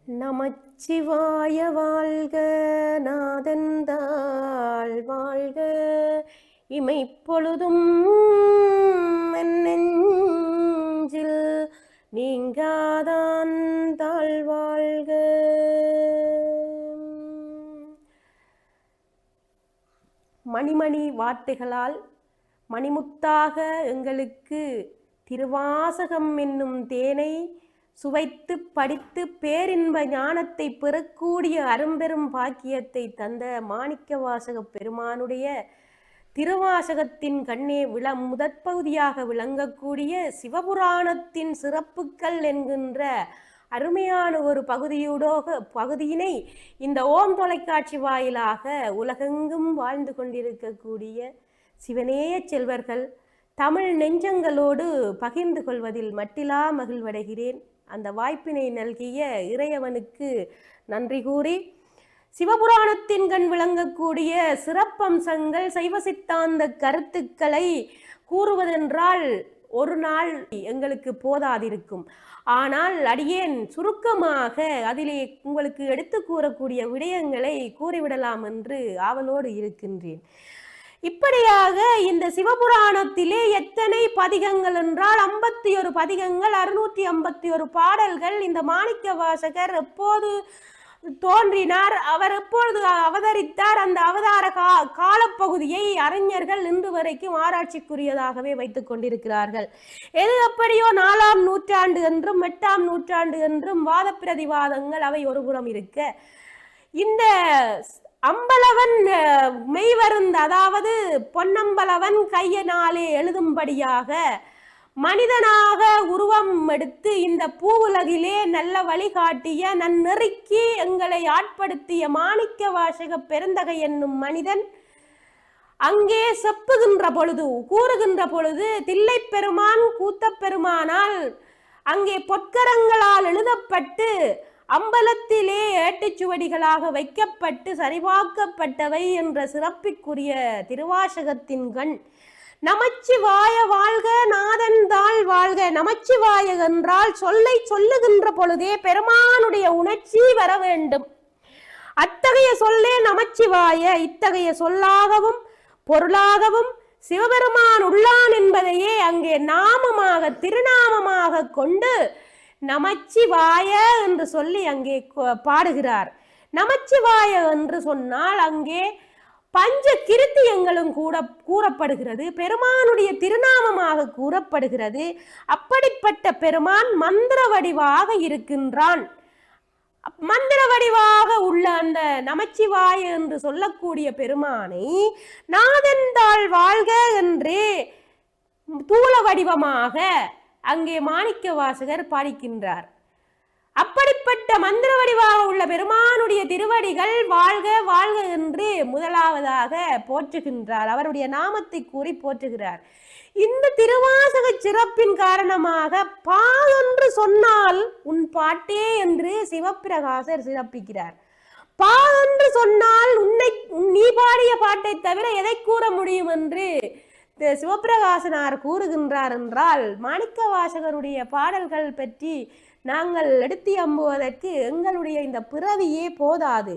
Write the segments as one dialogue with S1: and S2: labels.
S1: நமச்சிவாய வாழ்க, நாதந்தாள் வாழ்க, இமைப்பொழுதும் என் நெஞ்சில் நீங்காதான் தாழ் வாழ்க. மணிமணி வார்த்தைகளால் மணிமுத்தாக எங்களுக்கு திருவாசகம் என்னும் தேனை சுவைத்து படித்து பேரின்ப ஞானத்தை பெறக்கூடிய அரும்பெரும் பாக்கியத்தை தந்த மாணிக்கவாசக பெருமானுடைய திருவாசகத்தின் கண்ணே முதற்பகுதியாக விளங்கக்கூடிய சிவபுராணத்தின் சிறப்புக்கள் என்கின்ற அருமையான ஒரு பகுதியினை இந்த ஓம் தொலைக்காட்சி வாயிலாக உலகெங்கும் வாழ்ந்து கொண்டிருக்கக்கூடிய சிவநேய செல்வர்கள் தமிழ் நெஞ்சங்களோடு பகிர்ந்து கொள்வதில் மட்டிலா மகிழ்வடைகிறேன். அந்த வாய்ப்பினை நல்கிய இறையவனுக்கு நன்றி கூறி, சிவபுராணத்தின் கண் விளங்கக்கூடிய சிறப்பம்சங்கள் சைவ சித்தாந்த கருத்துக்களை கூறுவதென்றால் ஒரு நாள் எங்களுக்கு போதாதிருக்கும். ஆனால் அடியேன் சுருக்கமாக அதிலே உங்களுக்கு எடுத்து கூறக்கூடிய விடயங்களை கூறிவிடலாம் என்று ஆவலோடு இருக்கின்றேன். இப்படியாக இந்த சிவபுராணத்திலே எத்தனை பதிகங்கள் என்றால் 51 பதிகங்கள், 651 பாடல்கள். இந்த மாணிக்க வாசகர் எப்போது தோன்றினார், அவர் எப்பொழுது அவதரித்தார், அந்த அவதார காலப்பகுதியை அறிஞர்கள் இன்று வரைக்கும் ஆராய்ச்சிக்குரியதாகவே வைத்துக் கொண்டிருக்கிறார்கள். எது எப்படியோ 4ஆம் நூற்றாண்டு என்றும் 8ஆம் நூற்றாண்டு என்றும் வாத பிரதிவாதங்கள் அவை ஒருபுறம் இருக்க, இந்த அம்பலவன் மெய்வருந்த, அதாவது பொன்னம்பலவன் கையினாலே எழுதும்படியாக மனிதனாக உருவம் எடுத்து இந்த பூவுலகிலே நல்ல வழிகாட்டிய நன்னெறிக்கு எங்களை ஆட்படுத்திய மாணிக்க வாசக பெருந்தகை என்னும் மனிதன் அங்கே செப்புகின்ற பொழுது, கூறுகின்ற பொழுது, தில்லை பெருமான் கூத்த பெருமானால் அங்கே பொற்கரங்களால் எழுதப்பட்டு அம்பலத்திலே ஏட்டுச்சுவடிகளாக வைக்கப்பட்டு சரிபார்க்கப்பட்டவை என்ற சிறப்பிற்குரிய திருவாசகத்தின் கண் நமச்சிவாய வாழ்க, நாதந்தாள் வாழ்க. நமச்சிவாய என்றால் சொல்லை சொல்லுகின்ற பொழுதே பெருமானுடைய உணர்ச்சி வர வேண்டும். அத்தகைய சொல்லே நமச்சிவாய. இத்தகைய சொல்லாகவும் பொருளாகவும் சிவபெருமான் உள்ளான் என்பதையே அங்கே நாமமாக திருநாமமாக கொண்டு நமச்சிவாய என்று சொல்லி அங்கே பாடுகிறார். நமச்சிவாய என்று சொன்னால் அங்கே பஞ்ச கிருத்தியங்களும் கூட கூறப்படுகிறது, பெருமானுடைய திருநாமமாக கூறப்படுகிறது. அப்படிப்பட்ட பெருமான் மந்திர வடிவாக இருக்கின்றான். மந்திர வடிவாக உள்ள அந்த நமச்சிவாய என்று சொல்லக்கூடிய பெருமானை நாதந்தாள் வாழ்க என்று தூள வடிவமாக அங்கே மாணிக்க வாசகர் பாடிக்கின்றார். அப்படிப்பட்ட மந்திர வடிவாக உள்ள பெருமானுடைய திருவடிகள் வாழ்க வாழ்க என்று முதலாவதாக போற்றுகின்றார். அவருடைய நாமத்தை கூறி போற்றுகிறார். இந்த திருவாசக சிறப்பின் காரணமாக பாகென்று சொன்னால் உன் பாட்டே என்று சிவப்பிரகாசர் சிறப்பிக்கிறார். பாகென்று சொன்னால் நீ பாடிய பாட்டை தவிர எதை கூற முடியும் என்று சிவப்பிரகாசனார் கூறுகின்றார் என்றால், மாணிக்க வாசகருடைய பாடல்கள் பற்றி நாங்கள் எடுத்து அம்புவதற்கு எங்களுடைய இந்த பிறவியே போதாது.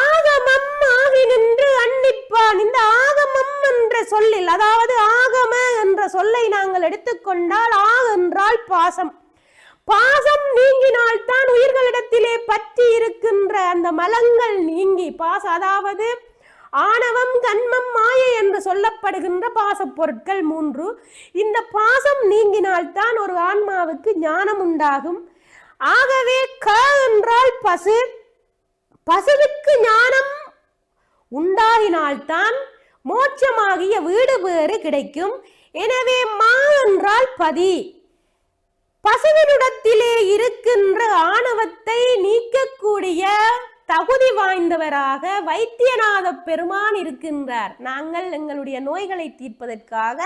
S1: ஆகமம் ஆகி நின்று அன்னிப்பான். இந்த ஆகமம் என்ற சொல்லில், அதாவது ஆகம என்ற சொல்லை நாங்கள் எடுத்துக்கொண்டால், ஆக என்றால் பாசம். பாசம் நீங்கினால்தான் உயிர்களிடத்திலே பற்றி இருக்கின்ற அந்த மலங்கள் நீங்கி அதாவது ஆணவம், கண்மம், மாயை என்று சொல்லப்படுகின்ற பாசப் பொருட்கள் 3. இந்த பாசம் நீங்கினால்தான் ஒரு ஆன்மாவுக்கு ஞானம் உண்டாகும். ஆகவே க என்றால் பசு. பசுவுக்கு ஞானம் உண்டாகினால்தான் மோட்சமாகிய வீடு பேறு கிடைக்கும். எனவே மா என்றால் பதி. பசுவினிடத்திலே இருக்கின்ற ஆணவத்தை நீக்கக்கூடிய தகுதி வாய்ந்தவராக வைத்தியநாத பெருமான் இருக்கின்றார். நாங்கள் எங்களுடைய நோய்களை தீர்ப்பதற்காக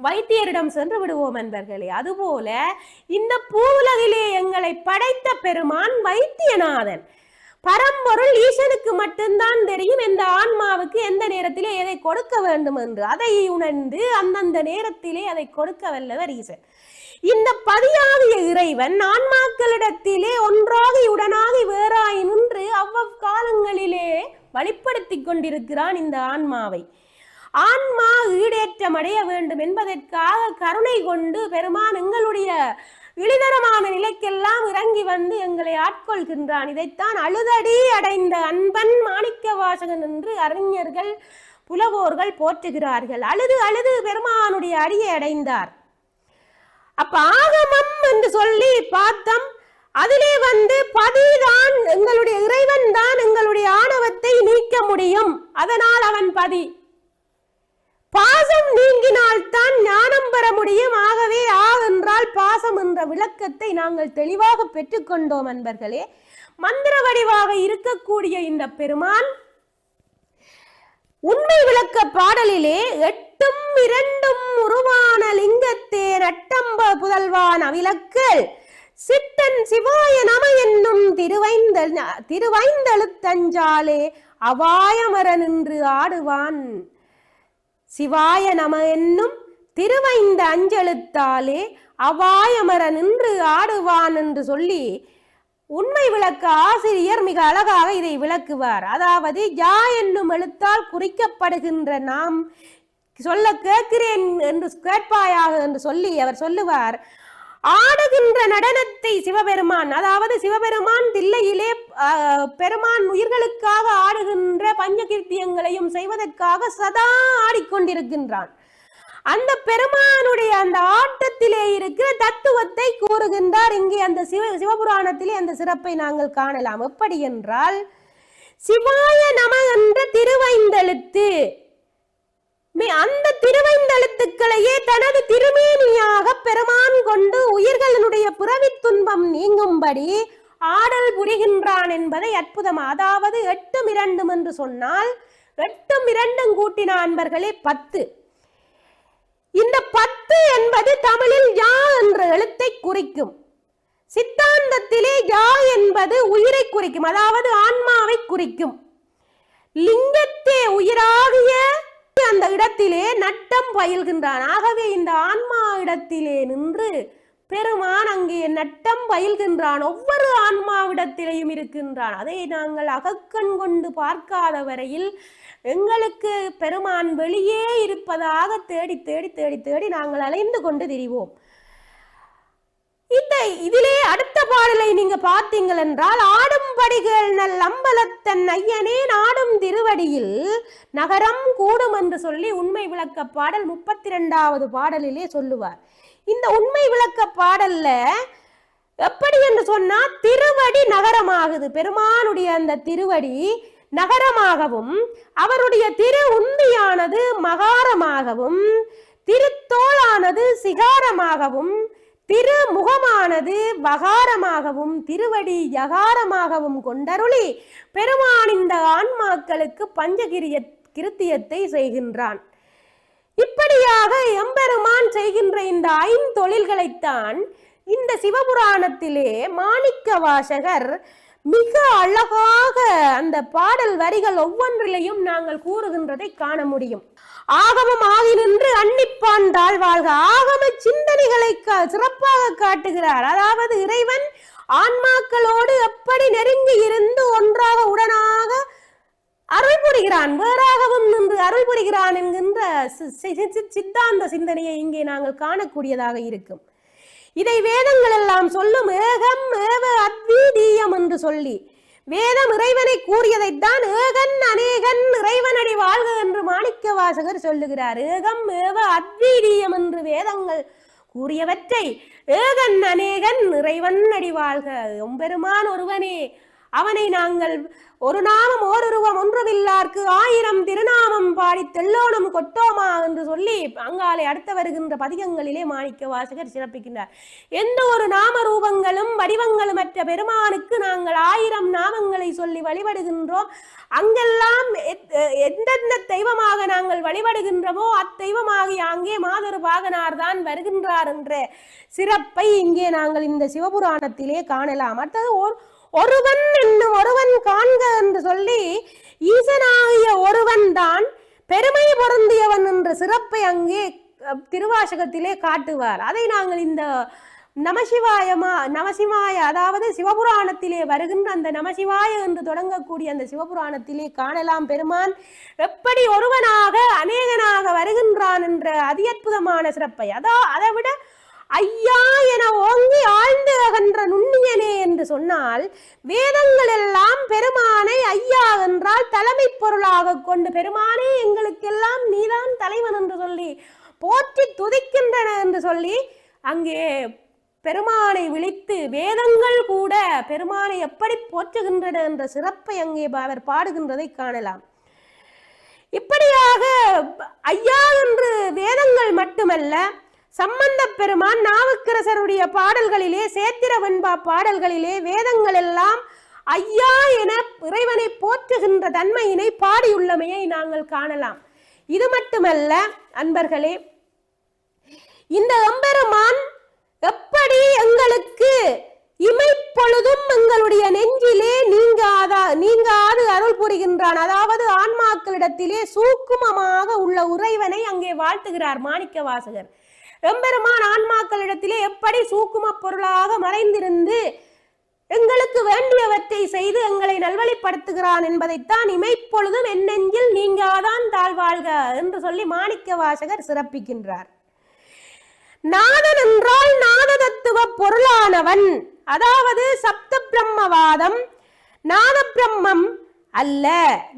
S1: வைத்தியரிடம் சென்று விடுவோம் என்பர்களே. அதுபோல இந்த பூவுலகிலே எங்களை படைத்த பெருமான் வைத்தியநாதன். பரம்பொருள் ஈசனுக்கு மட்டும்தான் தெரியும் எந்த ஆன்மாவுக்கு எந்த நேரத்திலே எதை கொடுக்க வேண்டும் என்று. அதை உணர்ந்து அந்தந்த நேரத்திலே அதை கொடுக்க வல்லவர் ஈசன். இந்த பதியாகிய இறைவன் ஆன்மாக்களிடத்திலே ஒன்றாகி உடனாகி வேறாய் நின்று அவ்வக்காலங்களிலே வழிப்படுத்தி கொண்டிருக்கிறான் இந்த ஆன்மாவை. ஆன்மா ஈடேற்றம் அடைய வேண்டும் என்பதற்காக கருணை கொண்டு பெருமான் எங்களுடைய இழிதரமான நிலைக்கெல்லாம் இறங்கி வந்து எங்களை ஆட்கொள்கின்றான். இதைத்தான் அழுதடி அடைந்த அன்பன் மாணிக்க வாசகன் என்று அறிஞர்கள் புலவோர்கள் போற்றுகிறார்கள். அழுது அழுது பெருமானுடைய அடியை அடைந்தார். அப்ப ஆகமம் என்று சொல்லி பார்த்தோம். அதிலே பதிதான் எங்களுடைய இறைவன் தான் எங்களுடைய ஆணவத்தை நீக்க முடியும். அதனால் அவன் பதி. பாசம் நீங்கினால்தான் ஞானம் பெற முடியும். ஆகவே என்றால் பாசம் என்ற விளக்கத்தை நாங்கள் தெளிவாக பெற்றுக்கொண்டோம் அன்பர்களே. மந்திர வடிவாக இருக்கக்கூடிய இந்த பெருமான் உண்மை விளக்க பாடலிலே 8ம் 2ம் உருவான லிங்கத்தே நட்டம்ப புதல்வான் அவிலக்கல் சித்தன் சிவாய நம என்னும் திருவைந்தெழுத்தஞ்சாலே அவாயமர நின்று ஆடுவான். சிவாய நம என்னும் திருவைந்த அஞ்செழுத்தாலே அவாயமர நின்று ஆடுவான் என்று சொல்லி உண்மை விளக்க ஆசிரியர் மிக அழகாக இதை விளக்குவார். அதாவது யா என்னும் எழுத்தால் குறிக்கப்படுகின்ற நாம் சொல்ல கேட்கிறேன் என்று கேட்பாயாக என்று சொல்லி அவர் சொல்லுவார். ஆடுகின்ற நடனத்தை சிவபெருமான், அதாவது சிவபெருமான் தில்லையிலே பெருமான் உயிர்களுக்காக ஆடுகின்ற பஞ்சகீர்த்தியங்களையும் செய்வதற்காக சதா ஆடிக்கொண்டிருக்கின்றான். அந்த பெருமானுடைய அந்த ஆட்டத்திலே இருக்கிற தத்துவத்தை கூறுகின்றார். இங்கே அந்த சிவபுராணத்திலே அந்த சிறப்பை நாங்கள் காணலாம். எப்படி என்றால், சிவாய நம என்ற திருவைந்தெழுத்து, அந்த திருவைந்தெழுத்துக்களையே தனது திருமேனியாக பெருமான் கொண்டு உயிர்களுடைய பிறவி துன்பம் நீங்கும்படி ஆடல் புரிகின்றான் என்பதை அற்புதமா. அதாவது 8ம் 2ம் என்று சொன்னால் 8ம் 2ம் கூட்டின அன்பர்களே 10. இந்த 10 என்பது தமிழில் யா என்ற எழுத்தை குறிக்கும். சித்தாந்தத்திலே யா என்பது உயிரை குறிக்கும், அதாவது ஆன்மாவை குறிக்கும். லிங்கத்தே உயிராகிய அந்த இடத்திலே நட்டம் பயில்கின்றான். ஆகவே இந்த ஆன்மா இடத்திலே நின்று பெருமான் அங்கே நட்டம் பயில்கின்றான். ஒவ்வொரு ஆன்மாவிடத்திலேயும் இருக்கின்றான். அதை நாங்கள் அகக்கண் கொண்டு பார்க்காத வரையில் எங்களுக்கு பெருமான் வெளியே இருப்பதாக தேடி தேடி தேடி தேடி நாங்கள் அலைந்து கொண்டு திரிவோம். இதிலே அடுத்த பாடலை நீங்க பார்த்தீங்கள் என்றால், ஆடும்படிகள் நல் அம்பலத்தன் ஐயனே நாடும் திருவடியில் நகரம் கூடும் என்று சொல்லி உண்மை விளக்க பாடல் 32வது பாடலிலே சொல்லுவார். இந்த உண்மை விளக்க பாடல்ல எப்படி என்று சொன்னா, திருவடி நகரமாகுது. பெருமானுடைய அந்த திருவடி நகரமாகவும், அவருடைய திரு உந்தியானது மகாரமாகவும், திருத்தோளானது சிகாரமாகவும், திருமுகமானது வகாரமாகவும், திருவடி யகாரமாகவும் கொண்டருளி பெருமான் இந்த ஆன்மாக்களுக்கு கிருத்தியத்தை செய்கின்றான். இப்படியாக எம்பெருமான் செய்கின்ற இந்த 5 தொழில்களைத்தான் இந்த சிவபுராணத்திலே மாணிக்க வாசகர் மிக அழகாக அந்த பாடல் வரிகள் ஒவ்வொன்றிலையும் நாங்கள் கூறுகின்றதை காண முடியும். ஆகமம் ஆகி நின்று அன்னிப்பான் தாழ்வாழ்க ஆகம சிந்தனைகளை சிறப்பாக காட்டுகிறார். அதாவது இறைவன் ஆன்மாக்களோடு எப்படி நெருங்கி இருந்து ஒன்றாக உடனாக அருள் புரிகிறான், வேறாகவும் நின்று அருள் புரிகிறான் என்கின்ற சித்தாந்த சிந்தனையை இங்கே நாங்கள் காணக்கூடியதாக இருக்கும். இதை வேதங்கள் எல்லாம் சொல்லும். ஏகம் ஏவ அத்வீதீயம் என்று சொல்லி வேதம் இறைவனை கூறியதைத்தான் ஏகன் அநேகன் இறைவனடி வாழ்க என்று மாணிக்க வாசகர் சொல்லுகிறார். ஏகம் ஏவ அத்வீதீயம் என்று வேதங்கள் கூறியவற்றை ஏகன் அநேகன் இறைவன் அடி வாழ்க, எம்பெருமான் ஒருவனே, அவனை நாங்கள் ஒரு நாமம் ஓருருவம் ஒன்றுமில்லார்க்கு 1000 திருநாமம் பாடி தெல்லோனம் கொட்டோமா என்று சொல்லி அங்காலே அடுத்த வருகின்ற பதிகங்களிலே மாணிக்க வாசகர் சிறப்பிக்கின்றார். எந்த ஒரு நாம ரூபங்களும் வடிவங்களும் மற்ற பெருமானுக்கு நாங்கள் 1000 நாமங்களை சொல்லி வழிபடுகின்றோம். அங்கெல்லாம் எந்தெந்த தெய்வமாக நாங்கள் வழிபடுகின்றோமோ அத்தெய்வமாகி அங்கே மாதொரு பாகனார் தான் வருகின்றார் என்ற சிறப்பை இங்கே நாங்கள் இந்த சிவபுராணத்திலே காணலாம். அடுத்தது ஒருவன் என்னும் ஒருவன் காண்க என்று சொல்லி ஈசனாகிய ஒருவன் தான் பெருமை பொருந்தியவன் என்ற சிறப்பை அங்கே திருவாசகத்திலே காட்டுவார். அதை நாங்கள் இந்த நமசிவாய அதாவது சிவபுராணத்திலே வருகின்ற அந்த நமசிவாய என்று தொடங்கக்கூடிய அந்த சிவபுராணத்திலே காணலாம். பெருமான் எப்படி ஒருவனாக அநேகனாக வருகின்றான் என்ற அதி அற்புதமான சிறப்பை. அதை விட ஐயா என ஓங்கி ஆழ்ந்து அகன்ற நுண்ணியனே என்று சொன்னால், வேதங்கள் எல்லாம் பெருமானை ஐயா என்றால் தலைமை பொருளாக கொண்டு பெருமானே எங்களுக்கெல்லாம் நீதான் தலைவன் என்று சொல்லி போற்றி துதிக்கின்றன என்று சொல்லி அங்கே பெருமானை விழித்து வேதங்கள் கூட பெருமானை எப்படி போற்றுகின்றன என்ற சிறப்பை அங்கே அவர் பாடுகின்றதை காணலாம். இப்படியாக ஐயா என்று வேதங்கள் மட்டுமல்ல, சம்பந்த பெருமான் நாவுக்கரசருடைய பாடல்களிலே, சேத்திர வெண்பா பாடல்களிலே வேதங்கள் எல்லாம் ஐயா என இறைவனை போற்றுகின்ற தன்மையினை பாடியுள்ளமையை நாங்கள் காணலாம். இது மட்டுமல்ல அன்பர்களே, இந்த எம்பெருமான் எப்படி எங்களுக்கு இமைப்பொழுதும் எங்களுடைய நெஞ்சிலே நீங்காது அருள் புரிகின்றான். அதாவது ஆன்மாக்களிடத்திலே சூக்குமமாக உள்ள உறைவனை அங்கே வாழ்த்துகிறார் மாணிக்க வாசகர். எம்பெருமான் ஆன்மாக்களிடத்திலே எப்படி சூக்கும பொருளாக மறைந்திருந்து எங்களுக்கு வேண்டியவற்றை செய்து எங்களை நல்வழிப்படுத்துகிறான் என்பதைத்தான் இமைப்பொழுதும் என் நெஞ்சில் நீங்காதான் தாழ்வாழ்க என்று சொல்லி மாணிக்க வாசகர் சிறப்பிக்கின்றார். நாதன் என்றால் நாத தத்துவ பொருளானவன், அதாவது சப்த பிரம்மவாதம் நாத பிரம்மம் அல்ல.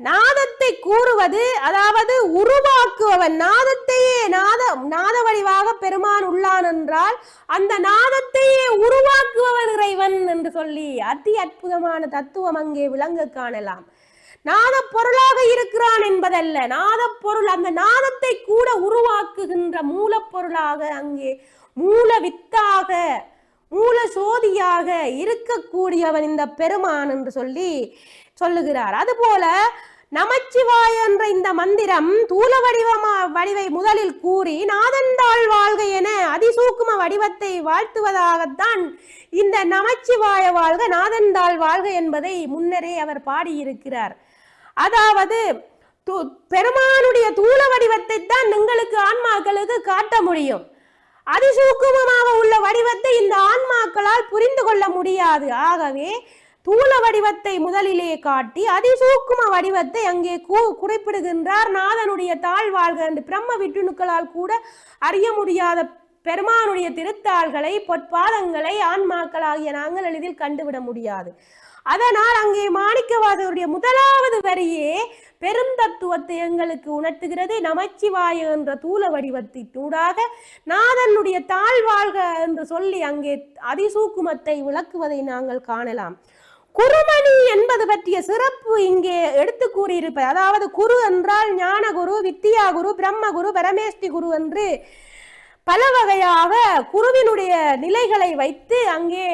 S1: நாதத்தை கூறுவது அதாவது உருவாக்குவவன், நாதத்தையே நாத வடிவாக பெருமான் உள்ளான் என்றால் அந்த நாதத்தையே உருவாக்குவவன் இறைவன் என்று சொல்லி அதி அற்புதமான தத்துவம் அங்கே விளங்க காணலாம். நாத பொருளாக இருக்கிறான் என்பதல்ல, நாத பொருள் அந்த நாதத்தை கூட உருவாக்குகின்ற மூலப்பொருளாக அங்கே மூல வித்தாக மூல சோதியாக இருக்கக்கூடியவன் இந்த பெருமான் என்று சொல்லி சொல்லுகிறார். அதுபோல நமச்சிவாய என்ற இந்த மந்திரம் தூல வடிவை முதலில் கூறி நாதந்தாள் வாழ்க என அதிசூக்கும வடிவத்தை வாழ்த்துவதாகத்தான் இந்த நமச்சிவாய வாழ்க நாதந்தாள் வாழ்க என்பதை முன்னரே அவர் பாடியிருக்கிறார். அதாவது பெருமானுடைய தூல வடிவத்தை தான் எங்களுக்கு ஆன்மாக்களுக்கு காட்ட முடியும். அதிசூக்குமமாக உள்ள வடிவத்தை இந்த ஆன்மாக்களால் புரிந்து கொள்ள முடியாது. ஆகவே தூல வடிவத்தை முதலிலே காட்டி அதிசூக்கும வடிவத்தை அங்கே குறிப்பிடுகின்றார். நாதனுடைய தாழ்வாழ்க என்று பிரம்ம விட்டுணுக்களால் கூட அறிய முடியாத பெருமானுடைய திருத்தாள்களை பொற்பாதங்களை ஆன்மாக்களாகிய நாங்கள் எளிதில் கண்டுவிட முடியாது. அதனால் அங்கே மாணிக்கவாசகருடைய முதலாவது வரியே பெருந்தத்துவத்தை எங்களுக்கு உணர்த்துகிறது. நமச்சிவாய என்ற தூல வடிவத்தினூடாக நாதனுடைய தாழ்வாழ்க என்று சொல்லி அங்கே அதிசூக்குமத்தை விளக்குவதை நாங்கள் காணலாம். குருமணி என்பது பற்றிய சிறப்பு இங்கே எடுத்து கூறியிருப்பது, அதாவது குரு என்றால் ஞானகுரு, வித்தியாகுரு, பிரம்மகுரு, பரமேஷ்டி குரு என்று பல வகையாக குருவினுடைய நிலைகளை வைத்து அங்கே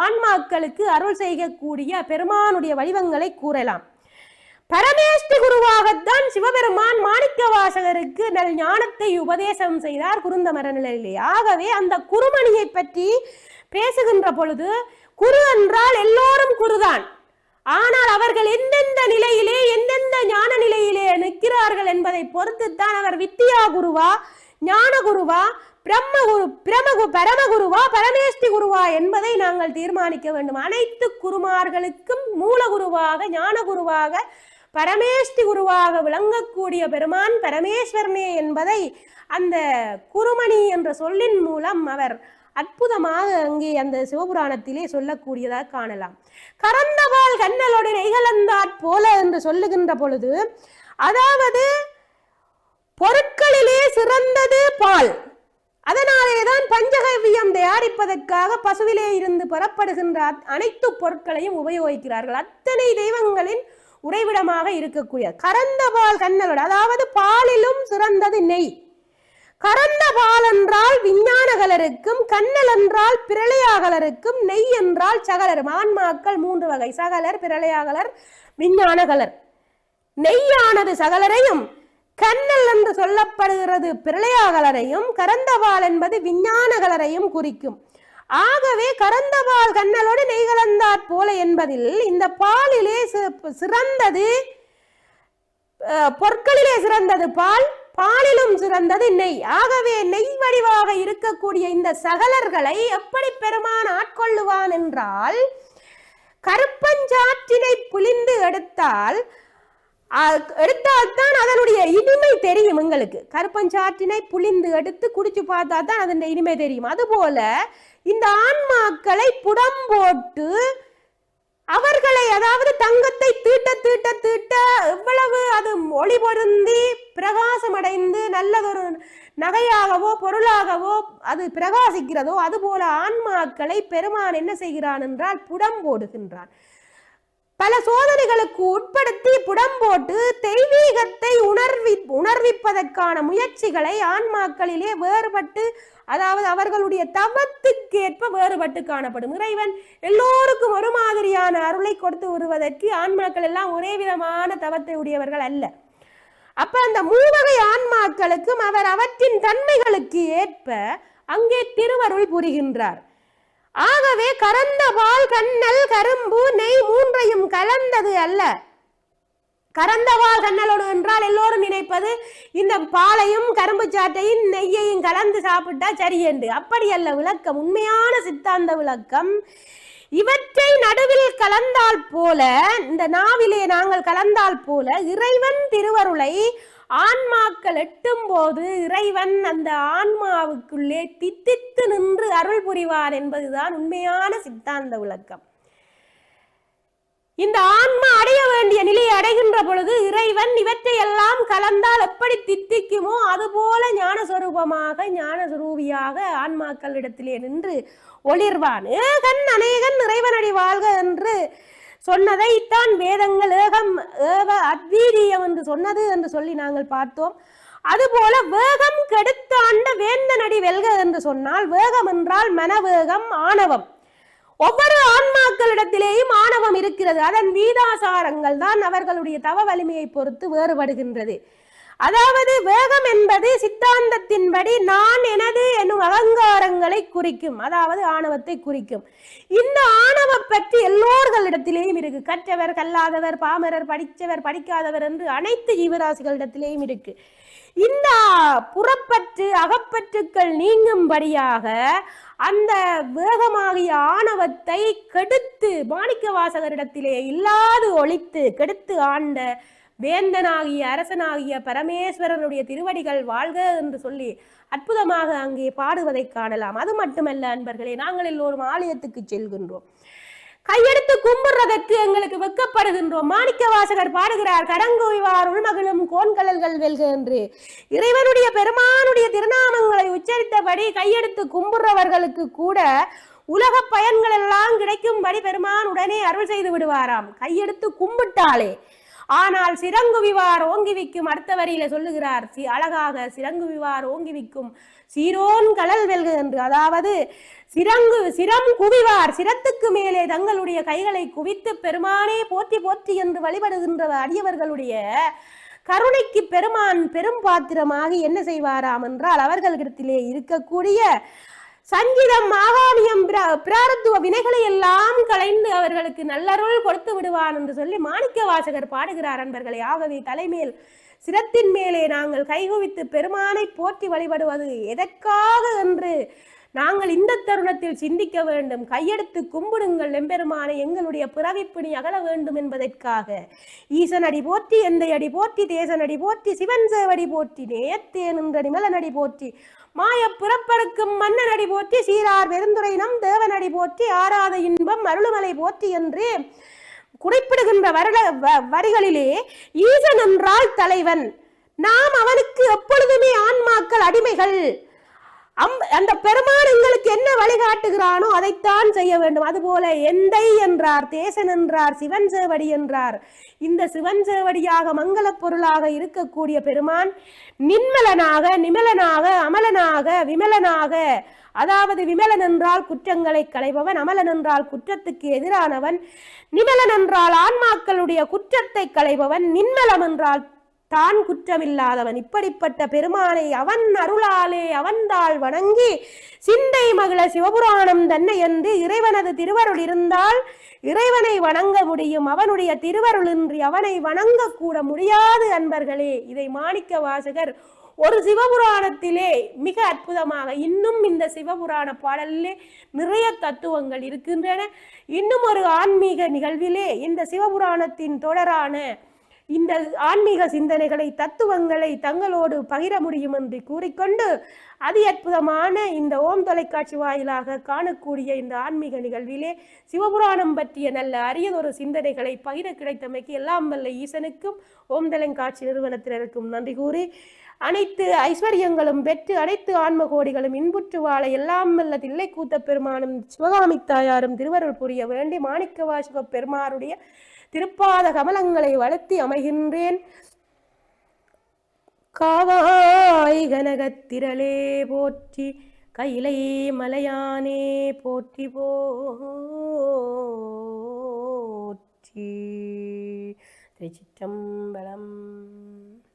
S1: ஆன்மாக்களுக்கு அருள் செய்யக்கூடிய பெருமானுடைய வடிவங்களை கூறலாம். பரமேஷ்டி குருவாகத்தான் சிவபெருமான் மாணிக்க வாசகருக்கு நல் ஞானத்தை உபதேசம் செய்தார் குருந்தமர நிலையிலே. ஆகவே அந்த குருமணியை பற்றி பேசுகின்ற பொழுது குரு என்றால் எல்லோரும் குருதான், ஆனால் அவர்கள் எந்தெந்த நிலையிலே எந்தெந்த ஞான நிலையிலே நிற்கிறார்கள் என்பதை பொறுத்துத்தான் அவர் வித்தியா குருவா, ஞான குருவா, பரமகுருவா, பரமேஷ்டி குருவா என்பதை நாங்கள் தீர்மானிக்க வேண்டும். அனைத்து குருமார்களுக்கும் மூல குருவாக, ஞான குருவாக, பரமேஷ்டி குருவாக விளங்கக்கூடிய பெருமான் பரமேஸ்வரனே என்பதை அந்த குருமணி என்ற சொல்லின் மூலம் அவர் அற்புதமாக அங்கே அந்த சிவபுராணத்திலே சொல்லக்கூடியதாக காணலாம். கரந்தவாள் கண்ணலோடு நெய்கலந்தாற் போல என்று சொல்லுகின்ற பொழுது, அதாவது பொருட்களிலே சிறந்தது பால். அதனாலேதான் பஞ்சகவ்யம் தயாரிப்பதற்காக பசுவிலே இருந்து பெறப்படுகின்ற அனைத்து பொருட்களையும் உபயோகிக்கிறார்கள். அத்தனை தெய்வங்களின் உறைவிடமாக இருக்கக்கூடிய கறந்த பால் கண்ணலோடு, அதாவது பாலிலும் சிறந்தது நெய். கறந்த பால் என்றால் விஞ்ஞானகலருக்கும், கண்ணல் என்றால் பிரளயாகலருக்கும், நெய் என்றால் சகலர். ஆன்மாக்கள் 3 வகை: சகலர், பிரளயாகலர், விஞ்ஞானகலர். நெய்யானது சகலரையும், கண்ணல் என்று சொல்லப்படுகிறது பிரளயாகலரையும், கறந்தபால் என்பது விஞ்ஞானகலரையும் குறிக்கும். ஆகவே கறந்தபால் கண்ணலோடு நெய் கலந்தாற் போல என்பதில் இந்த பாலிலே சிறந்தது, பொருட்களிலே சிறந்தது பால், பாலிலும் சிறந்தது நெய். ஆகவே நெய் வடிவாக இருக்கக்கூடிய இந்த சகலர்களை எப்படி பெருமான் ஆட்கொள்ளுவான் என்றால், கருப்பஞ்சாற்றினை புளிந்து எடுத்தால்தான் அதனுடைய இனிமை தெரியும் எங்களுக்கு. கருப்பஞ்சாற்றினை புளிந்து எடுத்து குடிச்சு பார்த்தா தான் அதன் இனிமை தெரியும். அதுபோல இந்த ஆன்மாக்களை புடம் போட்டு அவர்களை, அதாவது தங்கத்தை தீட்ட தீட்ட தீட்ட எவ்வளவு அது ஒளி பொருந்தி பிரகாசமடைந்து நல்லதொரு நகையாகவோ பொருளாகவோ அது பிரகாசிக்கிறதோ அதுபோல ஆன்மாக்களை பெருமான் என்ன செய்கிறான் என்றால் புடம் போடுகின்றான். பல சோதனைகளுக்கு உட்படுத்தி புடம் போட்டு தெய்வீகத்தை உணர்விப்பதற்கான முயற்சிகளை ஆன்மாக்களிலே வேறுபட்டு, அதாவது அவர்களுடைய தவத்துக்கேற்ப வேறுபட்டு காணப்படும். இறைவன் எல்லோருக்கும் ஒரு மாதிரியான அருளை கொடுத்து வருவதற்கு ஆன்மாக்கள் எல்லாம் ஒரே விதமான தவத்தை உடையவர்கள் அல்ல. அப்ப அந்த மூவகை ஆன்மாக்களுக்கும் அவர் அவற்றின் தன்மைகளுக்கு ஏற்ப அங்கே திருவருள் புரிகின்றார். ஆகவே கறந்த பால், கண்ணல், கரும்பு, நெய் மூன்றையும் கலந்தது அல்ல. கறந்த பால் கண்ணலோடு என்றால் எல்லோரும் நினைப்பது இந்த பாலையும் கரும்பு சாட்டையும் நெய்யையும் கலந்து சாப்பிட்டா சரி என்று. அப்படி அல்ல விளக்கம். உண்மையான சித்தாந்த விளக்கம், இவற்றை நடுவில் கலந்தால் போல, இந்த நாவிலே நாங்கள் கலந்தால் போல இறைவன் திருவருளை ஆன்மாக்கள் எட்டும் போது இறைவன் அந்த ஆன்மாவுக்குள்ளே தித்தித்து நின்று அருள் புரிவார் என்பதுதான் உண்மையான சித்தாந்த விளக்கம். இந்த ஆன்மா அடைய வேண்டிய நிலையை அடைகின்ற பொழுது இறைவன் இவற்றை எல்லாம் கலந்தால் எப்படி தித்திக்குமோ அதுபோல ஞானஸ்வரூபமாக ஞானஸ்வரூபியாக ஆன்மாக்களிடத்திலே நின்று ஒளிர்வான். ஏகன் அநேகன் இறைவனடி வாழ்க என்று சொன்னதைத்தான் வேதங்கள் ஏகம் ஏவ அத்வீதீயம் என்று சொன்னது என்று சொல்லி நாங்கள் பார்த்தோம். அதுபோல வேகம் கெடுத்தாண்ட வேந்தனடி வெல்க என்று சொன்னால், வேகம் என்றால் மனவேகம், ஆணவம். ஒவ்வொரு ஆன்மாக்களிடத்திலேயும் ஆணவம் இருக்கிறது. அதன் வீதாசாரங்கள் தான் அவர்களுடைய தவ வலிமையை பொறுத்து வேறுபடுகின்றது. அதாவது வேகம் என்பது சித்தாந்தத்தின்படி நான் எனது என்னும் அகங்காரங்களை குறிக்கும், அதாவது ஆணவத்தை குறிக்கும். இந்த ஆணவம் பற்றி எல்லோர்களிடத்திலேயும் இருக்கு. கற்றவர், கல்லாதவர், பாமரர், படித்தவர், படிக்காதவர் என்று அனைத்து ஜீவராசிகளிடத்திலேயும் இருக்கு. இந்த புறப்பற்று அகப்பற்றுக்கள் நீங்கும்படியாக அந்த வேகமாகிய ஆணவத்தை கெடுத்து மாணிக்க வாசகரிடத்திலே இல்லாது ஒழித்து கெடுத்து ஆண்ட வேந்தனாகிய அரசனாகிய பரமேஸ்வரனுடைய திருவடிகள் வாழ்க என்று சொல்லி அற்புதமாக அங்கே பாடுவதை காணலாம். அது மட்டுமல்ல அன்பர்களே, நாங்கள் எல்லோரும் ஆலயத்துக்கு செல்கின்றோம், கையெடுத்து கும்பிடுறதற்கு எங்களுக்கு வெக்கப்படுகின்றோம். மாணிக்க வாசகர் பாடுகிறார், கரங்குவிவார் உள்மகளும் கோன்கடல்கள் வெல்க என்று. இறைவனுடைய பெருமானுடைய திருநாமங்களை உச்சரித்தபடி கையெடுத்து கும்பிடுறவர்களுக்கு கூட உலக பயன்கள் எல்லாம் கிடைக்கும்படி பெருமான் உடனே அருள் செய்து விடுவாராம், கையெடுத்து கும்பிட்டாலே. ஆனால் சிறங்குவிவார் ஓங்கிவிக்கும், அடுத்த வரியில சொல்லுகிறார் அழகாக, சிறங்குவிவார் ஓங்கிவிக்கும் சீரோன் கடல் வெல்க என்று. அதாவது சிரம் குவிவார், சிரத்துக்கு மேலே தங்களுடைய கைகளை குவித்து பெருமானே போற்றி போற்றி என்று வழிபடுகின்ற அடியவர்களுடைய கருணைக்கு பெருமான் பெரும் பாத்திரமாக என்ன செய்வாராம் என்றால், அவர்களிடத்திலே இருக்கக்கூடிய சஞ்சிதம், ஆகாமியம், பிராரத்துவ வினைகளை எல்லாம் களைந்து அவர்களுக்கு நல்லருள் கொடுத்து விடுவான் என்று சொல்லி மாணிக்க வாசகர் பாடுகிறார் அன்பர்களே. ஆகவே தலைமேல் சிரத்தின் மேலே நாங்கள் கைகுவித்து பெருமானை போற்றி வழிபடுவது எதற்காக என்று நாங்கள் இந்த தருணத்தில் சிந்திக்க வேண்டும். கையெடுத்து கும்பிடுங்கள் எம்பெருமானை, எங்களுடைய பிறவிப்பிணி அகல வேண்டும் என்பதற்காக. ஈசனடி போற்றி, எந்தை அடி போற்றி, தேசனடி போற்றி, சிவன் சேவடி போற்றி, நேயத்தே நின்ற நிமலனடி போற்றி, மாய பிறப்பறுக்கும் மன்னனடி போற்றி, சீரார் பெருந்துரை நம் தேவனடி போற்றி, ஆராத இன்பம் அருளுமலை போற்றி என்று குறிப்பிடுகின்ற வரிகளிலே ஈசன் என்றால் தலைவன், நாம் அவனுக்கு எப்பொழுதுமே ஆன்மாக்கள் அடிமைகள். அந்த பெருமான் எங்களுக்கு என்ன வழிகாட்டுகிறானோ அதைத்தான் செய்ய வேண்டும். அதுபோல எந்தை என்றார், தேசன் என்றார், சிவன் சேவடி என்றார். இந்த சிவன் சேவடியாக மங்கள பொருளாக இருக்கக்கூடிய பெருமான் நின்மலனாக, நிமலனாக, அமலனாக, விமலனாக, அதாவது விமலன் என்றால் குற்றங்களை களைபவன், அமலன் என்றால் குற்றத்துக்கு எதிரானவன், நிமலன் என்றால் ஆன்மாக்களுடைய குற்றத்தை களைபவன், நின்மலம் என்றால் தான் குற்றமில்லாதவன். இப்படிப்பட்ட பெருமானை அவன் அருளாலே அவன்தாள் வணங்கி சிந்தை மகிழ சிவபுராணம் தன்னை என்று இறைவனது திருவருள் இருந்தால் இறைவனை வணங்க முடியும். அவனுடைய திருவருளின்றி அவனை வணங்க கூட முடியாது அன்பர்களே. இதை மாணிக்க வாசகர் ஒரு சிவபுராணத்திலே மிக அற்புதமாக, இன்னும் இந்த சிவபுராண பாடலிலே நிறைய தத்துவங்கள் இருக்கின்றன. இன்னும் ஒரு ஆன்மீக நிகழ்விலே இந்த சிவபுராணத்தின் தொடரான இந்த ஆன்மீக சிந்தனைகளை தத்துவங்களை தங்களோடு பகிர முடியும் என்று கூறிக்கொண்டு அதி அற்புதமான இந்த ஓம் தொலைக்காட்சி வாயிலாக காணக்கூடிய இந்த ஆன்மீக நிகழ்விலே சிவபுராணம் பற்றிய நல்ல அரியதொரு சிந்தனைகளை பகிர கிடைத்தமைக்கு எல்லாம் வல்ல ஈசனுக்கும் ஓம் தொலைக்காட்சி நிறுவனத்தினருக்கும் நன்றி கூறி அனைத்து ஐஸ்வர்யங்களும் பெற்று அனைத்து ஆன்ம கோடிகளும் இன்புற்று வாழ எல்லாம் வல்ல தில்லை கூத்த பெருமானும் சிவகாமி தாயாரும் திருவருள் புரிய வேண்டி மாணிக்க வாசக பெருமானுடைய திருப்பாத கமலங்களை வளர்த்தி அமைகின்றேன். காவாய் கனகத்திரளே போற்றி, கைலை மலையானே போற்றி போற்றி. திருச்சிற்றம்பலம்.